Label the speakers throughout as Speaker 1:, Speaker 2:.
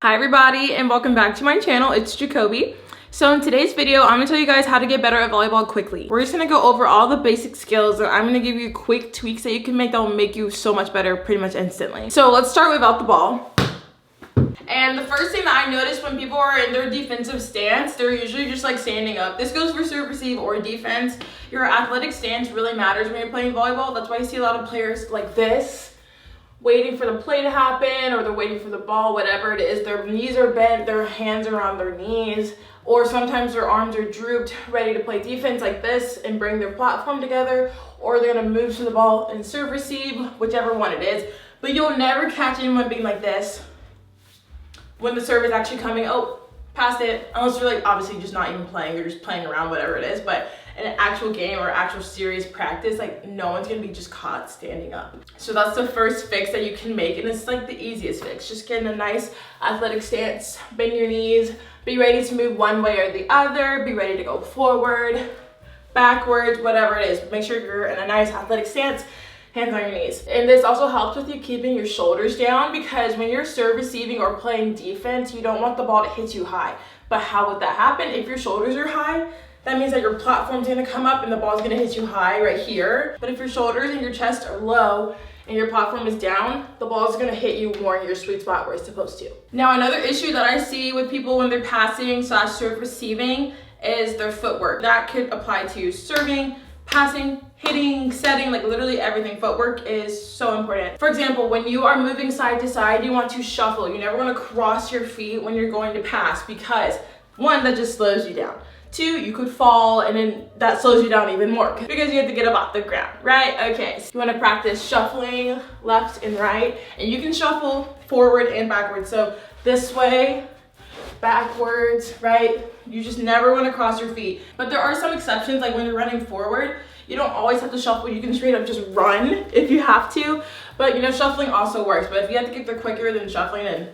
Speaker 1: Hi everybody and welcome back to my channel. It's Jacoby. So in today's video, I'm gonna tell you guys how to get better at volleyball quickly. We're just gonna go over all the basic skills and I'm gonna give you quick tweaks that you can make that will make you so much better pretty much instantly. So let's start without the ball. And the first thing that I notice when people are in their defensive stance, they're usually just like standing up. This goes for serve, receive, or defense. Your athletic stance really matters when you're playing volleyball. That's why you see a lot of players like this, waiting for the play to happen, or they're waiting for the ball, whatever it is. Their knees are bent, their hands are on their knees, or sometimes their arms are drooped, ready to play defense like this and bring their platform together, or they're gonna move to the ball and serve, receive, whichever one it is. But you'll never catch anyone being like this when the serve is actually coming. Oh, past it, unless you're like obviously just not even playing, you're just playing around, whatever it is. But in an actual game or actual serious practice, like no one's gonna be just caught standing up. So that's the first fix that you can make, and it's like the easiest fix. Just get in a nice athletic stance, bend your knees, be ready to move one way or the other, be ready to go forward, backwards, whatever it is. Make sure you're in a nice athletic stance, hands on your knees. And this also helps with you keeping your shoulders down, because when you're serve receiving or playing defense, you don't want the ball to hit you high. But how would that happen? If your shoulders are high, that means that your platform's gonna come up and the ball's gonna hit you high right here. But if your shoulders and your chest are low and your platform is down, the ball's gonna hit you more in your sweet spot where it's supposed to. Now, another issue that I see with people when they're passing / serve receiving is their footwork. That could apply to serving, passing, hitting, setting, like literally everything. Footwork is so important. For example, when you are moving side to side, you want to shuffle. You never want to cross your feet when you're going to pass, because one, that just slows you down. Two, you could fall, and then that slows you down even more because you have to get up off the ground, right? Okay, so you want to practice shuffling left and right, and you can shuffle forward and backwards. So this way, backwards, right? You just never want to cross your feet. But there are some exceptions, like when you're running forward, you don't always have to shuffle. You can straight up just run if you have to. But you know, shuffling also works. But if you have to get there quicker than shuffling, then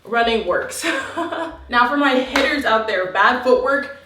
Speaker 1: running works. Now for my hitters out there, bad footwork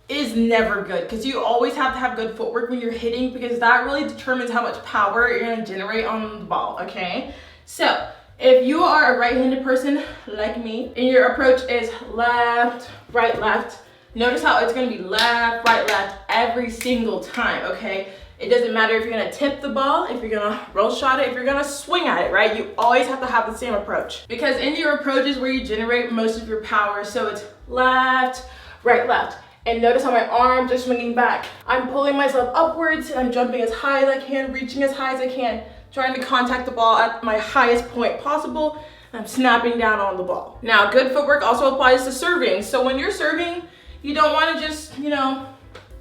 Speaker 1: is never good, because you always have to have good footwork when you're hitting, because that really determines how much power you're going to generate on the ball, okay? So if you are a right-handed person like me and your approach is left, left, notice how it's going to be left, left every single time, okay? It doesn't matter if you're going to tip the ball, if you're going to roll shot it, if you're going to swing at it, right? You always have to have the same approach, because in your approach is where you generate most of your power. So it's left, left. And notice how my arms are swinging back. I'm pulling myself upwards and I'm jumping as high as I can, reaching as high as I can, trying to contact the ball at my highest point possible. I'm snapping down on the ball. Now, good footwork also applies to serving. So when you're serving, you don't want to just, you know,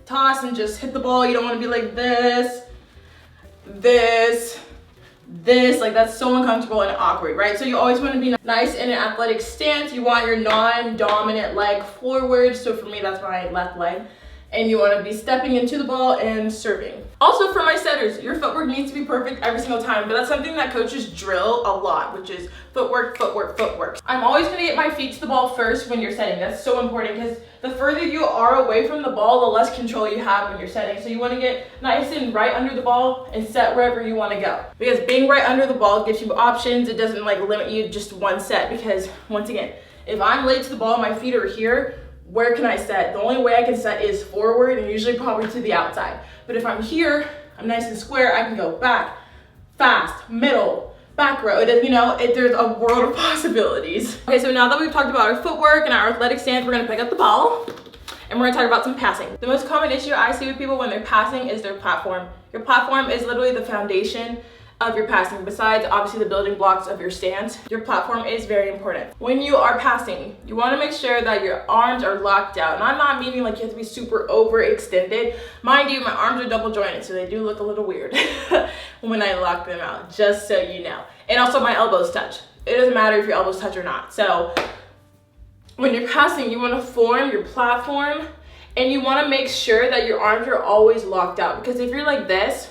Speaker 1: toss and just hit the ball. You don't want to be like this, like that's so uncomfortable and awkward, right? So you always want to be nice in an athletic stance. You want your non-dominant leg forward. So for me, that's my left leg. And you want to be stepping into the ball and serving. Also for my setters, your footwork needs to be perfect every single time, but that's something that coaches drill a lot, which is footwork, footwork, footwork. I'm always going to get my feet to the ball first when you're setting. That's so important, because the further you are away from the ball, the less control you have when you're setting. So you want to get nice and right under the ball and set wherever you want to go, because being right under the ball gives you options. It doesn't like limit you just one set, because once again, if I'm late to the ball, my feet are here, where can I set? The only way I can set is forward, and usually probably to the outside. But if I'm here, I'm nice and square, I can go back, fast, middle, back row. It is, you know, there's a world of possibilities. Okay, so now that we've talked about our footwork and our athletic stance, we're gonna pick up the ball and we're gonna talk about some passing. The most common issue I see with people when they're passing is their platform. Your platform is literally the foundation of your passing. Besides obviously the building blocks of your stance, your platform is very important. When you are passing, you want to make sure that your arms are locked out. And I'm not meaning like you have to be super overextended. Mind you, my arms are double jointed, so they do look a little weird when I lock them out, just so you know. And also my elbows touch. It doesn't matter if your elbows touch or not. So when you're passing, you want to form your platform, and you want to make sure that your arms are always locked out, because if you're like this,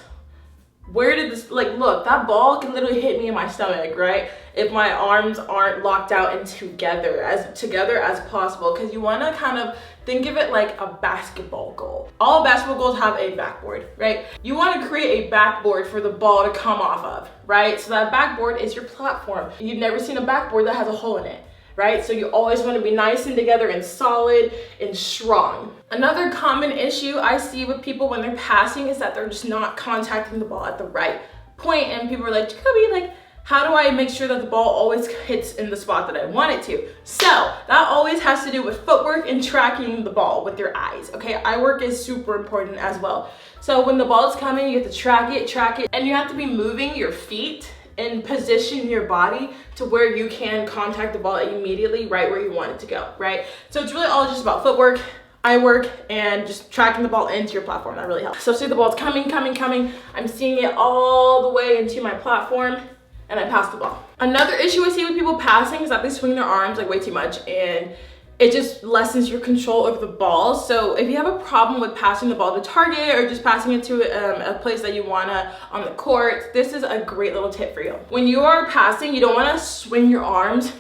Speaker 1: where did this, like, look, that ball can literally hit me in my stomach, right? If my arms aren't locked out and together as possible, because you want to kind of think of it like a basketball goal. All basketball goals have a backboard, right? You want to create a backboard for the ball to come off of, right? So that backboard is your platform. You've never seen a backboard that has a hole in it. right? So you always want to be nice and together and solid and strong. Another common issue I see with people when they're passing is that they're just not contacting the ball at the right point, and people are like, Jacoby, like, how do I make sure that the ball always hits in the spot that I want it to? So that always has to do with footwork and tracking the ball with your eyes, okay? Eye work is super important as well. So when the ball is coming, you have to track it, and you have to be moving your feet and position your body to where you can contact the ball immediately right where you want it to go, right? So it's really all just about footwork, eye work, and just tracking the ball into your platform. That really helps. So see the ball's coming. I'm seeing it all the way into my platform, and I pass the ball. Another issue I see with people passing is that they swing their arms like way too much, and it just lessens your control over the ball. So if you have a problem with passing the ball to target or just passing it to a place that you wanna on the court, this is a great little tip for you. When you are passing, you don't wanna swing your arms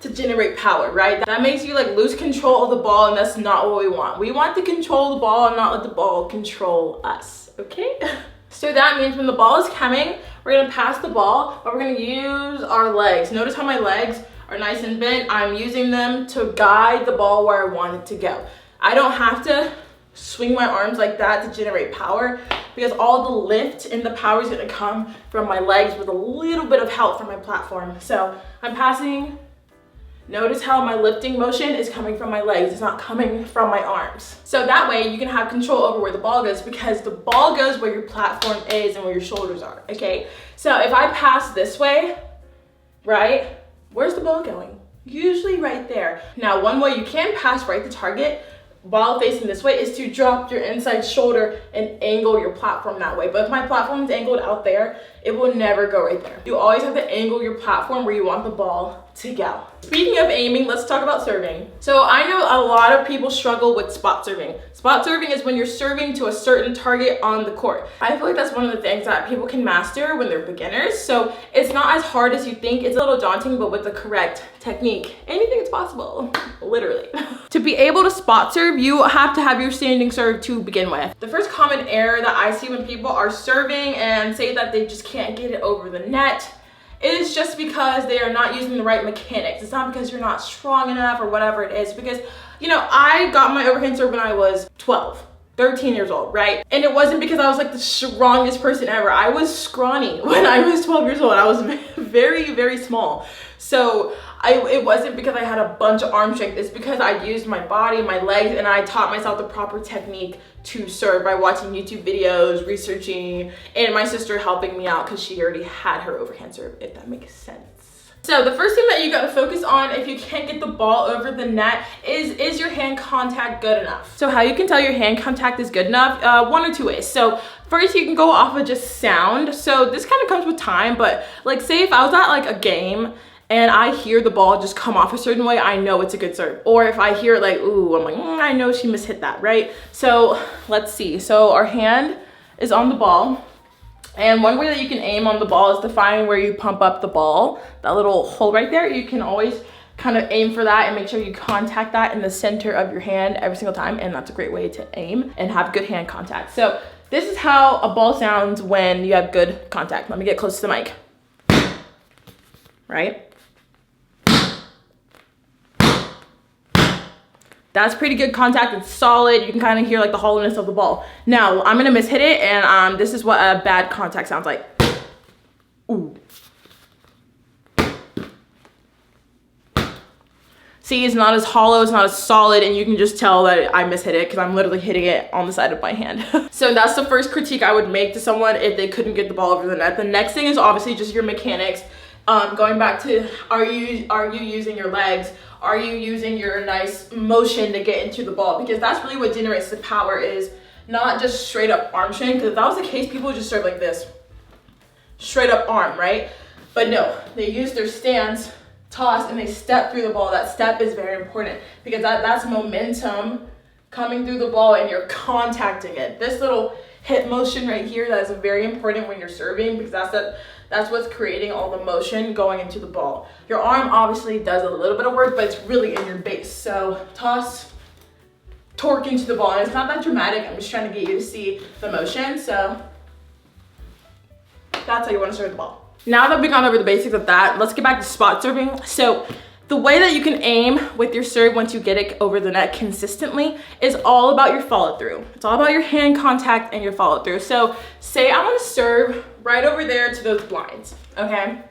Speaker 1: to generate power, right? That makes you like lose control of the ball, and that's not what we want. We want to control the ball and not let the ball control us, okay? So that means when the ball is coming, we're gonna pass the ball, but we're gonna use our legs. Notice how my legs are nice and bent. I'm using them to guide the ball where I want it to go. I don't have to swing my arms like that to generate power, because all the lift and the power is gonna come from my legs with a little bit of help from my platform. So I'm passing. Notice how my lifting motion is coming from my legs. It's not coming from my arms. So that way you can have control over where the ball goes, because the ball goes where your platform is and where your shoulders are, okay? So if I pass this way, right, where's the ball going? Usually right there. Now, one way you can pass right to target while facing this way is to drop your inside shoulder and angle your platform that way. But if my platform is angled out there, it will never go right there. You always have to angle your platform where you want the ball to go. Speaking of aiming, let's talk about serving. So I know a lot of people struggle with spot serving. Spot serving is when you're serving to a certain target on the court. I feel like that's one of the things that people can master when they're beginners. So it's not as hard as you think. It's a little daunting, but with the correct technique, anything is possible, literally. To be able to spot serve, you have to have your standing serve to begin with. The first common error that I see when people are serving and say that they just can't get it over the net is just because they are not using the right mechanics. It's not because you're not strong enough or whatever it is, because, you know, I got my overhand serve when I was 13 years old, right? And it wasn't because I was like the strongest person ever. I was scrawny when I was 12 years old. I was very, very small. So it wasn't because I had a bunch of arm strength. It's because I used my body, my legs, and I taught myself the proper technique to serve by watching YouTube videos, researching, and my sister helping me out because she already had her overhand serve, if that makes sense. So the first thing that you gotta focus on if you can't get the ball over the net is your hand contact good enough? So how you can tell your hand contact is good enough, one or two ways. So first, you can go off of just sound. So this kind of comes with time, but like say if I was at like a game and I hear the ball just come off a certain way, I know it's a good serve. Or if I hear it like, ooh, I'm like, I know she mishit that, right? So let's see. So our hand is on the ball. And one way that you can aim on the ball is to find where you pump up the ball, that little hole right there. You can always kind of aim for that and make sure you contact that in the center of your hand every single time. And that's a great way to aim and have good hand contact. So this is how a ball sounds when you have good contact. Let me get close to the mic. Right? That's pretty good contact. It's solid. You can kind of hear like the hollowness of the ball. Now I'm gonna mishit it, and this is what a bad contact sounds like. Ooh. See, it's not as hollow, it's not as solid, and you can just tell that I mishit it because I'm literally hitting it on the side of my hand. So that's the first critique I would make to someone if they couldn't get the ball over the net. The next thing is obviously just your mechanics. Going back to, are you using your legs? Are you using your nice motion to get into the ball? Because that's really what generates the power, is not just straight up arm strength. Because if that was the case, people would just serve like this. Straight up arm, right? But no, they use their stance, toss, and they step through the ball. That step is very important because that's momentum coming through the ball and you're contacting it. This little hip motion right here, that is very important when you're serving, because that's what's creating all the motion going into the ball. Your arm obviously does a little bit of work, but it's really in your base. So toss, torque into the ball, and it's not that dramatic. I'm just trying to get you to see the motion. So that's how you want to serve the ball. Now that we've gone over the basics of that, let's get back to spot serving. So The way that you can aim with your serve once you get it over the net consistently is all about your follow through. It's all about your hand contact and your follow through. So say I'm gonna serve right over there to those blinds, okay?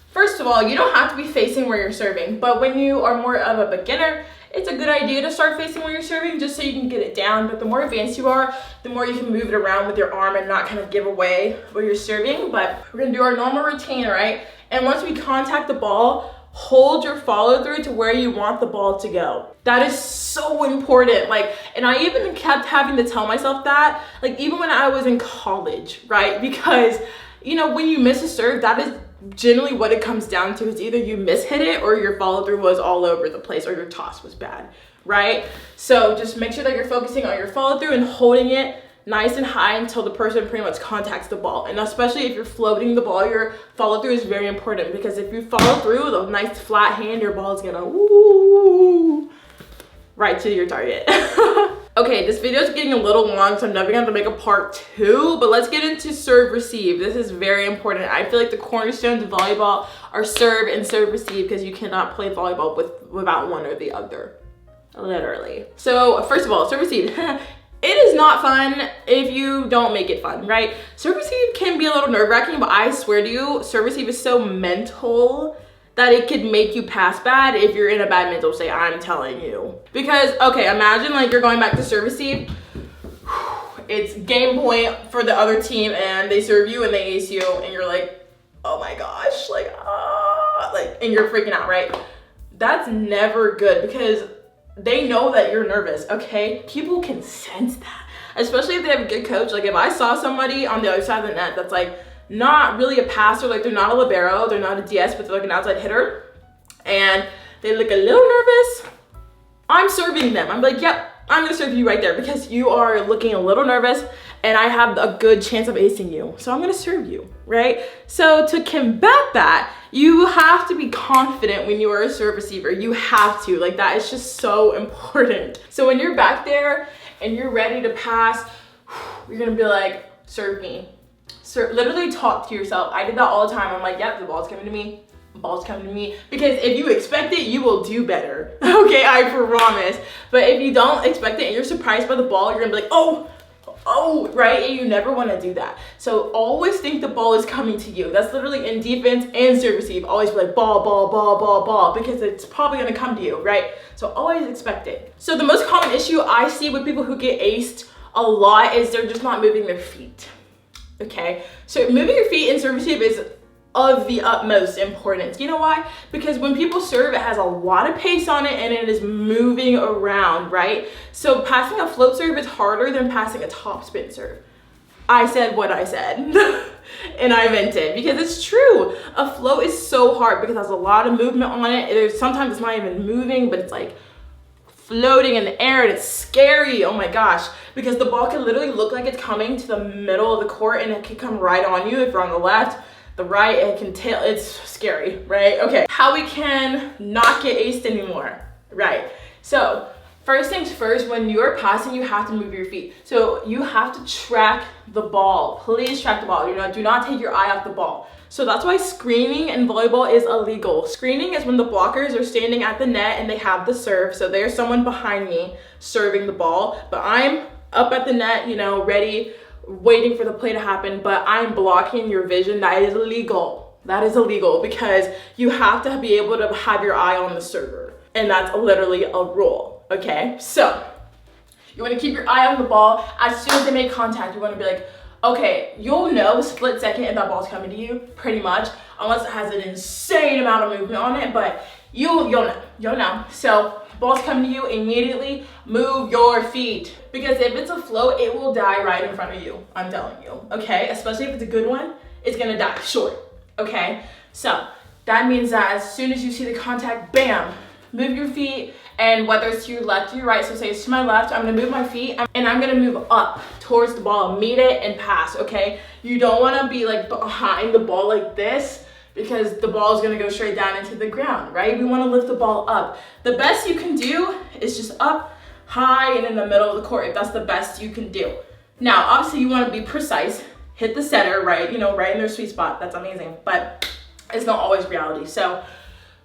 Speaker 1: First of all, you don't have to be facing where you're serving, but when you are more of a beginner, it's a good idea to start facing where you're serving just so you can get it down. But the more advanced you are, the more you can move it around with your arm and not kind of give away where you're serving. But we're gonna do our normal routine, right? And once we contact the ball, hold your follow through to where you want the ball to go. That is so important. Like, and I even kept having to tell myself that, like even when I was in college, right? Because, you know, when you miss a serve, that is generally what it comes down to. Is either you mishit it or your follow through was all over the place or your toss was bad, right? So just make sure that you're focusing on your follow through and holding it nice and high until the person pretty much contacts the ball. And especially if you're floating the ball, your follow through is very important, because if you follow through with a nice flat hand, your ball is gonna woo right to your target. Okay, this video is getting a little long, so I'm never gonna make a part 2, but let's get into serve receive. This is very important. I feel like the cornerstones of volleyball are serve and serve receive, because you cannot play volleyball without one or the other, literally. So first of all, serve receive. It is not fun if you don't make it fun, right? Serve receive can be a little nerve-wracking, but I swear to you, serve receive is so mental that it could make you pass bad if you're in a bad mental state, I'm telling you. Because, okay, imagine like you're going back to serve receive. It's game point for the other team and they serve you and they ace you and you're like, oh my gosh, like, and you're freaking out, right? That's never good, because they know that you're nervous, okay? People can sense that, especially if they have a good coach. Like if I saw somebody on the other side of the net that's like not really a passer, like they're not a libero, they're not a DS, but they're like an outside hitter, and they look a little nervous, I'm serving them. I'm like, yep, I'm gonna serve you right there because you are looking a little nervous and I have a good chance of acing you. So I'm gonna serve you, right? So to combat that, you have to be confident when you are a serve receiver. You have to, like that is just so important. So when you're back there and you're ready to pass, you're gonna be like, serve me. Literally talk to yourself. I did that all the time. I'm like, yep, the ball's coming to me. The ball's coming to me. Because if you expect it, you will do better. Okay, I promise. But if you don't expect it and you're surprised by the ball, you're gonna be like, oh, right? And you never wanna do that. So always think the ball is coming to you. That's literally in defense and serve receive. Always be like ball, ball, ball, ball, ball, because it's probably gonna come to you, right? So always expect it. So the most common issue I see with people who get aced a lot is they're just not moving their feet. Okay, so moving your feet in serve receive is of the utmost importance. You know why? Because when people serve, it has a lot of pace on it and it is moving around, right? So passing a float serve is harder than passing a top spin serve. I said what I said and I meant it, because it's true. A float is so hard because it has a lot of movement on it. Sometimes it's not even moving, but it's like floating in the air and it's scary. Oh my gosh, because the ball can literally look like it's coming to the middle of the court and it can come right on you if you're on the left, the right, it can tail. It's scary, right? Okay, how we can not get aced anymore, right? So first things first, when you're passing, you have to move your feet. So you have to track the ball. Please track the ball. Do not take your eye off the ball. So that's why screening in volleyball is illegal. Screening is when the blockers are standing at the net and they have the serve. So there's someone behind me serving the ball, but I'm up at the net, ready, waiting for the play to happen, but I'm blocking your vision. That is illegal. That is illegal, because you have to be able to have your eye on the server. And that's literally a rule, okay? So you wanna keep your eye on the ball. As soon as they make contact, you wanna be like, okay, you'll know split second if that ball's coming to you, pretty much, unless it has an insane amount of movement on it, but you'll know. So ball's coming to you, immediately move your feet, because if it's a float, it will die right in front of you, I'm telling you, okay? Especially if it's a good one, it's gonna die short, okay? So that means that as soon as you see the contact, bam, move your feet, and whether it's to your left or your right, so say it's to my left, I'm gonna move my feet and I'm gonna move up towards the ball, meet it and pass, okay? You don't wanna be like behind the ball like this, because the ball is gonna go straight down into the ground, right? We wanna lift the ball up. The best you can do is just up, high, and in the middle of the court, if that's the best you can do. Now, obviously you wanna be precise, hit the setter, right? Right in their sweet spot, that's amazing, but it's not always reality. So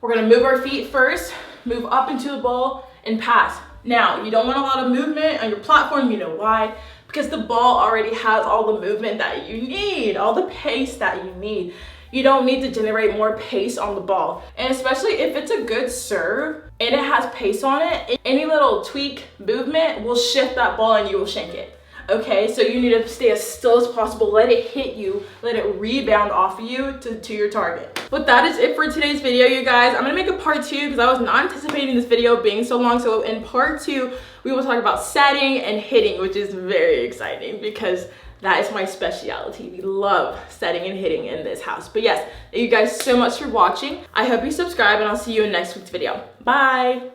Speaker 1: We're gonna move our feet first, move up into the ball, and pass. Now, you don't want a lot of movement on your platform, you know why? Because the ball already has all the movement that you need, all the pace that you need. You don't need to generate more pace on the ball. And especially if it's a good serve and it has pace on it, any little tweak movement will shift that ball and you will shank it. Okay, so you need to stay as still as possible, let it hit you, let it rebound off of you to your target. But that is it for today's video, you guys. I'm gonna make a part 2 because I was not anticipating this video being so long. So in part 2, we will talk about setting and hitting, which is very exciting because that is my specialty. We love setting and hitting in this house. But yes, thank you guys so much for watching. I hope you subscribe and I'll see you in next week's video. Bye.